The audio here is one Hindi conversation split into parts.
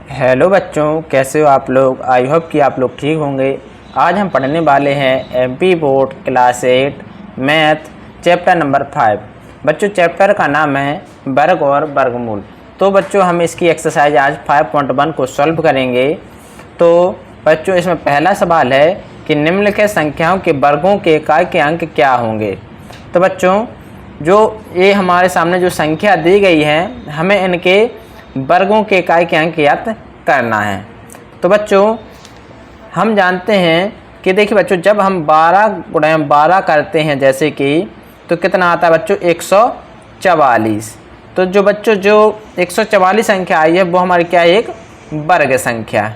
हेलो बच्चों, कैसे हो आप लोग। आई होप कि आप लोग ठीक होंगे। आज हम पढ़ने वाले हैं MP board class 8 math chapter number 5। बच्चों, चैप्टर का नाम है वर्ग और वर्गमूल। तो बच्चों, हम इसकी एक्सरसाइज आज 5.1 को सॉल्व करेंगे। तो बच्चों, इसमें पहला सवाल है कि निम्नलिखित संख्याओं के वर्गों के इकाई के अंक क्या होंगे। तो बच्चों, जो ये हमारे सामने जो संख्या दी गई है, हमें इनके वर्गों के इकाई के अंक ज्ञात करना है। तो बच्चों, हम जानते हैं कि देखिए बच्चों, जब हम 12 गुणा 12 करते हैं जैसे कि, तो कितना आता है बच्चों 144। तो जो बच्चों जो 144 संख्या आई है वो हमारी क्या है, एक वर्ग संख्या।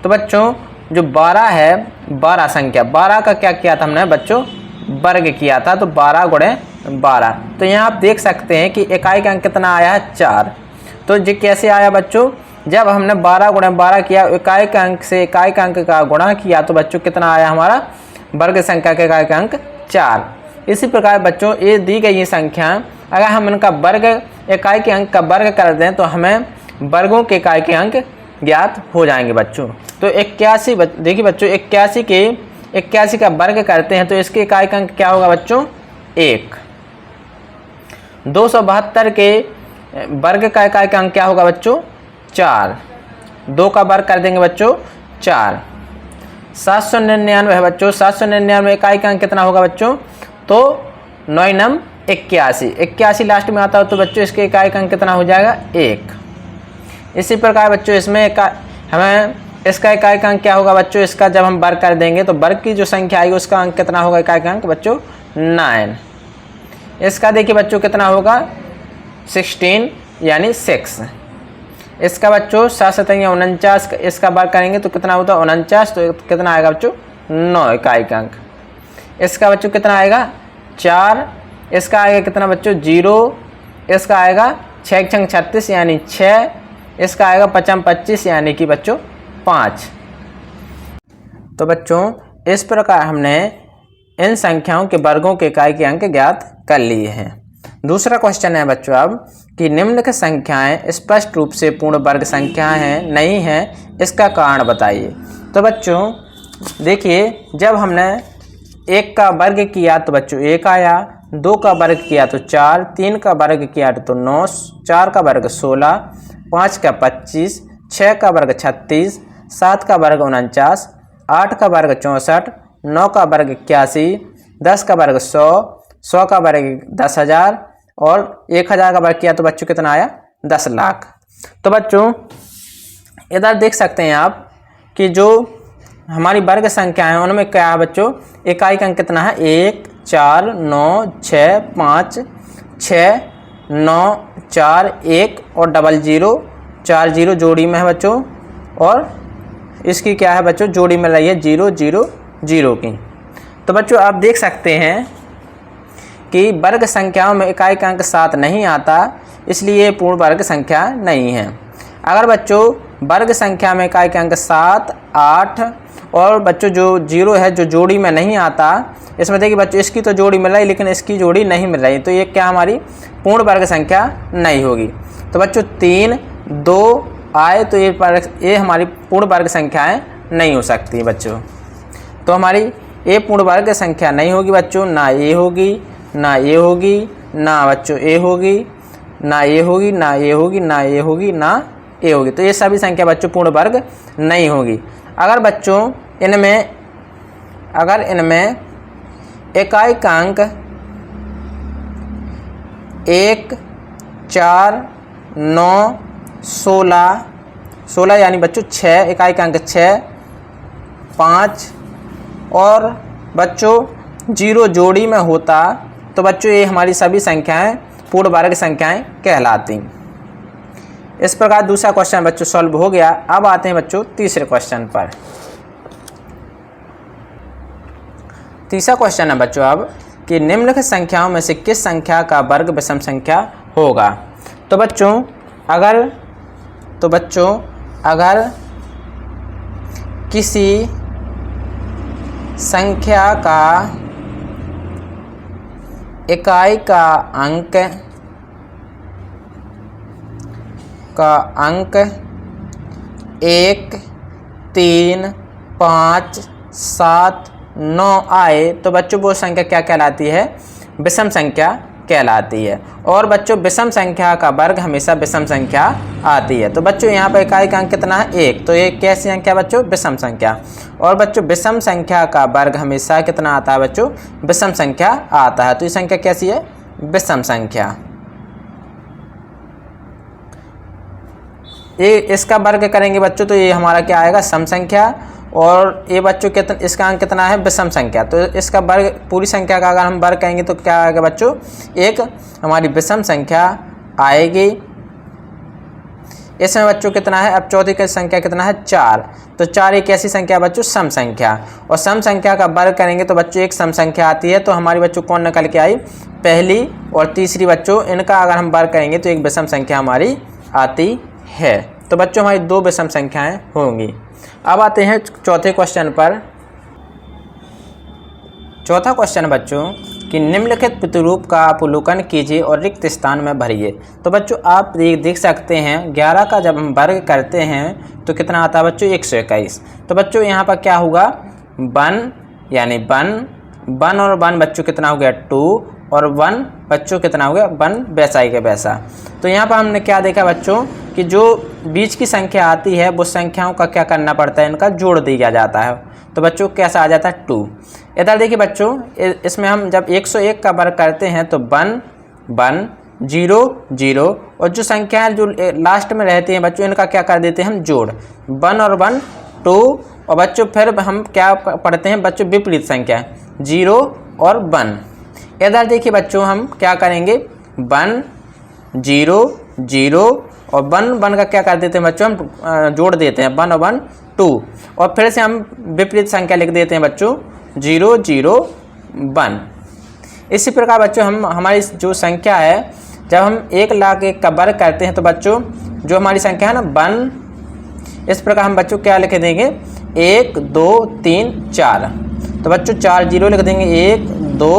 तो बच्चों जो 12 है, 12 संख्या, 12 का क्या किया था हमने बच्चों, वर्ग किया था। तो 12 गुणे 12। तो यहाँ आप देख सकते हैं कि इकाई का अंक कितना आया है 4। तो ये कैसे आया बच्चों, जब हमने 12 गुणा 12 किया, इकाई के अंक से इकाई के अंक का गुणा किया, तो बच्चों कितना आया हमारा वर्ग संख्या के इकाई का अंक 4। इसी प्रकार बच्चों, ये दी गई ये संख्या, अगर हम इनका वर्ग इकाई के अंक का वर्ग कर दें तो हमें वर्गों के इकाई के अंक ज्ञात हो जाएंगे बच्चों। तो 81, देखिए बच्चों, 81 का वर्ग करते हैं तो इसके इकाई का अंक क्या होगा बच्चों, 1। 272 के वर्ग का इकाई का अंक क्या होगा बच्चों, 4। 2 का वर्ग कर देंगे बच्चों 4। 799 है बच्चों, 799 इकाई का अंक कितना होगा बच्चों, तो 9 नम 81, 81 लास्ट में आता हो तो बच्चों इसके इकाई का अंक कितना हो जाएगा, 1। इसी प्रकार बच्चों इसमें हमें इसका इकाई का अंक क्या होगा बच्चों, इसका जब हम वर्ग कर देंगे तो वर्ग की जो संख्या आएगी उसका अंक कितना होगा, इकाई का अंक बच्चों 9। इसका देखिए बच्चों कितना होगा 16 यानी 6। इसका बच्चों 7 7 49, इसका वर्ग करेंगे तो कितना होता है 49। तो कितना आएगा बच्चों 9 इकाई का अंक। इसका बच्चों कितना आएगा 4। इसका आएगा कितना बच्चों 0। इसका आएगा 6 छंग 36 यानी 6। इसका आएगा 5 25 यानी कि बच्चों 5। तो बच्चों इस प्रकार हमने इन संख्याओं के वर्गों के इकाई के अंक ज्ञात कर लिए हैं। दूसरा क्वेश्चन है बच्चों अब कि निम्नलिखित संख्याएं स्पष्ट रूप से पूर्ण वर्ग संख्याएं हैं नहीं हैं, इसका कारण बताइए। तो बच्चों देखिए, जब हमने 1 का वर्ग किया तो बच्चों 1 आया, 2 का वर्ग किया तो 4, 3 का वर्ग किया तो 9, 4 का वर्ग 16, 5 का 25, 6 का वर्ग 36, 7 का वर्ग 49, 8 का वर्ग 64, 9 का वर्ग 81, 10 का वर्ग 100, 100 का वर्ग 10,000 और 1,000 का वर्ग किया तो बच्चों कितना आया 10 लाख। तो बच्चों इधर देख सकते हैं आप कि जो हमारी वर्ग संख्या है उनमें क्या है बच्चों, इकाई का अंक कितना है 1 4 9 6 5 6 9 4 1 और 00 4 0 जोड़ी में है बच्चों, और इसकी क्या है बच्चों जोड़ी में रही है 0 0 0 की। तो बच्चों आप देख सकते हैं कि वर्ग संख्याओं में इकाई का अंक 7 नहीं आता, इसलिए पूर्ण वर्ग संख्या नहीं है। अगर बच्चों वर्ग संख्या में इकाई का अंक 7 8 और बच्चों जो 0 है जो जोड़ी में नहीं आता, इसमें देखिए बच्चों इसकी तो जोड़ी मिल रही लेकिन इसकी जोड़ी नहीं मिल रही, तो ये क्या हमारी पूर्ण वर्ग संख्या नहीं होगी। तो बच्चों 3 2 आए तो ये हमारी पूर्ण वर्ग संख्याएं नहीं हो सकती बच्चों। तो हमारी ये पूर्ण वर्ग संख्या नहीं होगी बच्चों, ना ये होगी ना ये होगी ना बच्चों ए होगी ना ये होगी ना ये होगी ना ये होगी ना ए होगी। तो ये सभी संख्या बच्चों पूर्ण वर्ग नहीं होगी। अगर बच्चों इनमें इकाई का अंक 1 4 9 16 यानी बच्चों 6, इकाई का अंक 6 5 और बच्चों 0 जोड़ी में होता तो बच्चों ये हमारी सभी संख्याएं पूर्ण वर्ग संख्याएं कहलाती। इस प्रकार दूसरा क्वेश्चन बच्चों सॉल्व हो गया। अब आते हैं बच्चों तीसरे क्वेश्चन पर। तीसरा क्वेश्चन है बच्चों अब कि निम्नलिखित संख्याओं में से किस संख्या का वर्ग विषम संख्या होगा। तो बच्चों अगर किसी संख्या का इकाई का अंक 1, 3, 5, 7, 9 आए तो बच्चों वो संख्या क्या कहलाती है? विषम संख्या कहलाती है। और बच्चों विषम संख्या का वर्ग हमेशा विषम संख्या आती है। तो बच्चों यहाँ पर इकाई का अंक कितना है? 1। तो ये कैसी संख्या बच्चों? विषम संख्या। और बच्चों विषम संख्या का वर्ग हमेशा कितना आता है बच्चों? विषम संख्या आता है। तो ये संख्या कैसी है? विषम संख्या। ये इसका वर्ग करेंगे बच्चों तो ये हमारा क्या आएगा? सम संख्या। और ये बच्चों कितना, इसका अंक कितना है? विषम संख्या। तो इसका वर्ग, पूरी संख्या का अगर हम वर्ग करेंगे तो क्या आएगा बच्चों? एक हमारी विषम संख्या आएगी। इसमें बच्चों कितना है? अब चौथी की संख्या कितना है? 4। तो 4 एक ऐसी संख्या बच्चों सम संख्या। और सम संख्या का वर्ग करेंगे तो बच्चों एक सम संख्या आती है। तो हमारी बच्चों कौन निकल के आई? पहली और तीसरी बच्चों, इनका अगर हम वर्ग करेंगे तो एक विषम संख्या हमारी आती है। तो बच्चों हमारी 2 विषम संख्याएं होंगी। अब आते हैं चौथे क्वेश्चन पर। चौथा क्वेश्चन बच्चों कि निम्नलिखित प्रतिरूप का अवलोकन कीजिए और रिक्त स्थान में भरिए। तो बच्चों आप देख सकते हैं 11 का जब हम वर्ग करते हैं तो कितना आता है बच्चों? 121। तो बच्चों यहाँ पर क्या होगा? 1 यानी 1 और 1 बच्चों कितना हो गया? 2 और 1 बच्चों कितना हो गया? 1 वैसा ही के वैसा। तो यहाँ पर हमने क्या देखा बच्चों कि जो बीच की संख्या आती है वो संख्याओं का क्या करना पड़ता है? इनका जोड़ दिया जाता है। तो बच्चों कैसा आ जाता है? 2। इधर देखिए बच्चों, इसमें हम जब 101 का वर्ग करते हैं तो 1 1 0 0 और जो संख्याएं जो लास्ट में रहती हैं बच्चों इनका क्या कर देते हैं हम? जोड़। 1 और 1 2। और बच्चों फिर हम क्या पढ़ते हैं बच्चों? विपरीत संख्या 0 और 1। इधर देखिए बच्चों हम क्या करेंगे? 1 0 0 और 1 1 का क्या कर देते हैं बच्चों? हम जोड़ देते हैं 1 और 1 2। और फिर से हम विपरीत संख्या लिख देते हैं बच्चों 0 0 1। इसी प्रकार बच्चों हम हमारी जो संख्या है जब हम 1,01,000 का वर्ग करते हैं तो बच्चों जो हमारी संख्या है ना 1, इस प्रकार हम बच्चों क्या लिख देंगे? 1 2 3 4। तो बच्चों 4 0 लिख देंगे, 1 2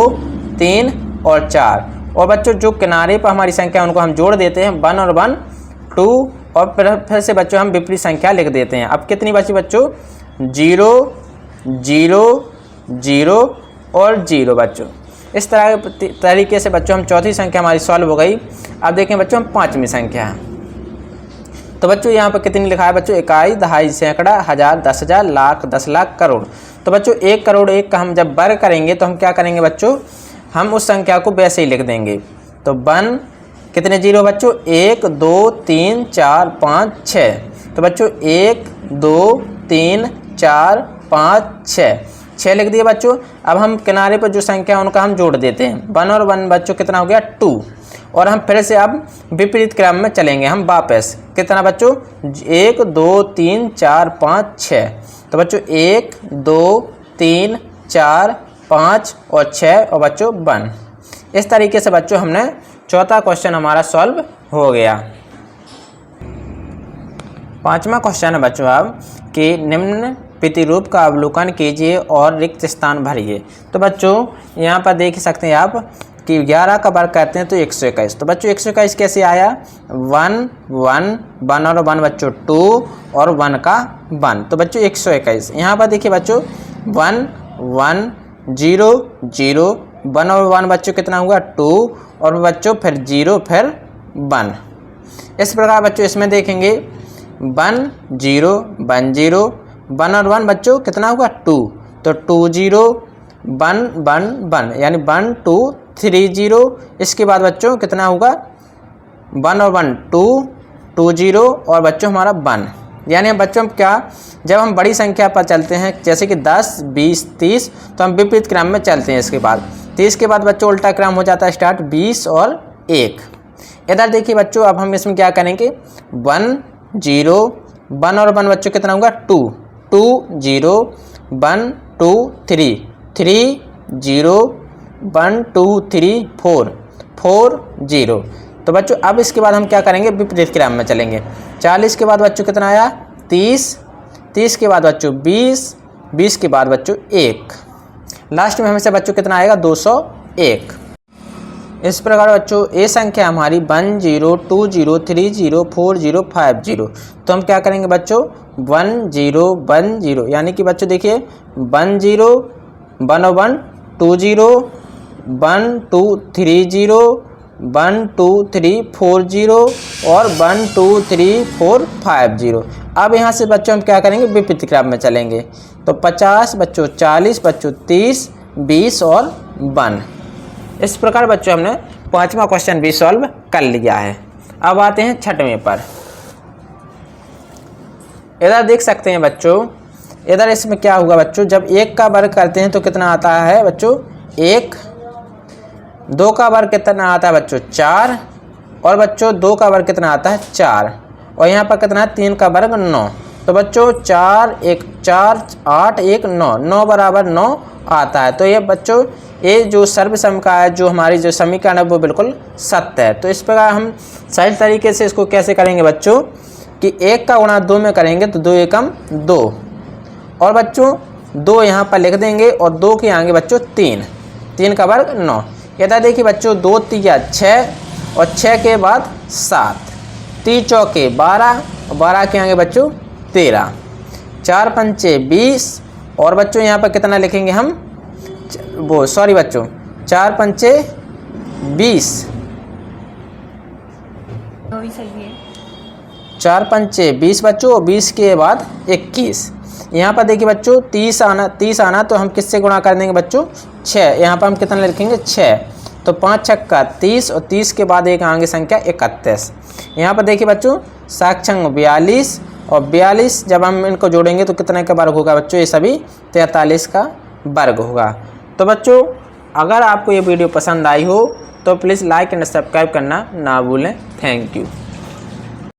3 और 4। और बच्चों जो किनारे पर हमारी संख्या उनको हम जोड़ देते हैं 1 और 1 2 और फिर से बच्चों हम विपरीत संख्या लिख देते हैं। अब कितनी बची बच्चों? 0 0 0 और 0 बच्चों। इस तरीके से बच्चों हम चौथी संख्या हमारी सॉल्व हो गई। अब देखें बच्चों हम पांचवी संख्या। तो बच्चों यहाँ पर कितनी लिखा है बच्चों? इकाई, दहाई, सैकड़ा, हजार, 10,000, लाख, 10 लाख, करोड़। तो बच्चों 1 करोड़ 1 का हम जब वर्ग करेंगे तो हम क्या करेंगे बच्चों? हम उस संख्या को वैसे ही लिख देंगे। तो 1 कितने 0 बच्चों? 1 2 3 4 5 6। तो बच्चों 1 2 3 4 5 6 लिख दिए बच्चों। अब हम किनारे पर जो संख्या उनका हम जोड़ देते हैं 1 और 1 बच्चों कितना हो गया? 2। और हम फिर से अब विपरीत क्रम में चलेंगे हम वापस। कितना बच्चों? 1 2 3 4 5 6। तो बच्चों 1 2 3 4 5 और 6 और बच्चों 1। इस तरीके से बच्चों हमने चौथा क्वेश्चन हमारा सॉल्व हो गया। पांचवा क्वेश्चन है बच्चों अब कि निम्न प्रतिरूप का अवलोकन कीजिए और रिक्त स्थान भरिए। तो बच्चों यहाँ पर देख सकते हैं आप कि 11 का वर्ग करते हैं तो 121। तो बच्चों 121 कैसे आया? 1 1 1 और 1 बच्चों 2 और 1 का 1। तो बच्चों 121। यहाँ पर देखिए बच्चों 1 1 0 0 1 और 1 बच्चों कितना हुआ? 2 और बच्चों फिर 0 फिर 1। इस प्रकार बच्चों इसमें देखेंगे 1 0 1 0 1 और 1 बच्चों कितना होगा? 2। तो 2 0 1 1 1 यानी 1 2 3 0। इसके बाद बच्चों कितना होगा? 1 और 1 2 2 0 और बच्चों हमारा 1। यानी बच्चों क्या, जब हम बड़ी संख्या पर चलते हैं जैसे कि 10 20 30 तो हम विपरीत क्रम में चलते हैं। इसके बाद 30 के बाद बच्चों उल्टा क्रम हो जाता है स्टार्ट 20 और 1। इधर देखिए बच्चों अब हम इसमें क्या करेंगे? 1 0 1 और 1 बच्चों कितना होगा? 2 2 0 1 2 3 3 0 1 2 3 4 4 0। तो बच्चों अब इसके बाद हम क्या करेंगे? विपरीत क्रम में चलेंगे। 40 के बाद बच्चों कितना आया? 30 30 के बाद बच्चों 20 20 के बाद बच्चों 1। लास्ट में हमेशा बच्चों कितना आएगा? 201। इस प्रकार बच्चों ये संख्या हमारी 1 0 2 0 3 0 4 0 5 0। तो हम क्या करेंगे बच्चों 1 0 1 0, यानी कि बच्चों देखिए 1 0 1 1 2 0 1 2 3 0 1 2 3 4 0 और 1 2 3 4 5 0। अब यहाँ से बच्चों हम क्या करेंगे विपरीत क्रम में चलेंगे। तो 50 बच्चों 40 बच्चों 30 20 और 1। इस प्रकार बच्चों हमने 5वां क्वेश्चन भी सॉल्व कर लिया है। अब आते हैं 6वें पर। इधर देख सकते हैं बच्चों, इधर इसमें क्या होगा बच्चों, जब 1 का वर्ग करते हैं तो कितना आता है बच्चों 1, 2 का वर्ग कितना आता है बच्चों 4, और बच्चों 2 का वर्ग कितना आता है 4, और यहाँ पर कितना है 3 का वर्ग 9। तो बच्चों 4 1 4 8 1 9, 9 बराबर 9 आता है। तो ये बच्चों ये जो सर्वसम का है जो हमारी जो समीकरण है वो बिल्कुल सत्य है। तो इस प्रकार हम सही तरीके से इसको कैसे करेंगे बच्चों कि 1 का गुणा 2 में करेंगे तो 2 एकम 2, और बच्चों 2 यहाँ पर लिख देंगे और 2 के आगे बच्चों 3, 3 का वर्ग 9। इधर देखिए बच्चों 2 3 6 और 6 के बाद 7, 3 चौके 12 और 12 के आगे बच्चों 13, 4 पंचे 20, और बच्चों यहाँ पर कितना लिखेंगे हम वो सॉरी बच्चों 4 पंचे 20, 4 पंचे 20 बच्चों, और 20 के बाद 21। यहाँ पर देखिए बच्चों 30 आना तो हम किससे गुणा कर देंगे बच्चों 6, यहाँ पर हम कितना लिखेंगे 6। तो 5 छक्का 30 और 30 के बाद एक आगे संख्या 31। यहाँ पर देखिए बच्चों 7 छंग 42, और 42 जब हम इनको जोड़ेंगे तो कितने का वर्ग होगा बच्चों, ये सभी 43 का वर्ग होगा। तो बच्चों अगर आपको ये वीडियो पसंद आई हो तो प्लीज़ लाइक एंड सब्सक्राइब करना ना भूलें। Thank you.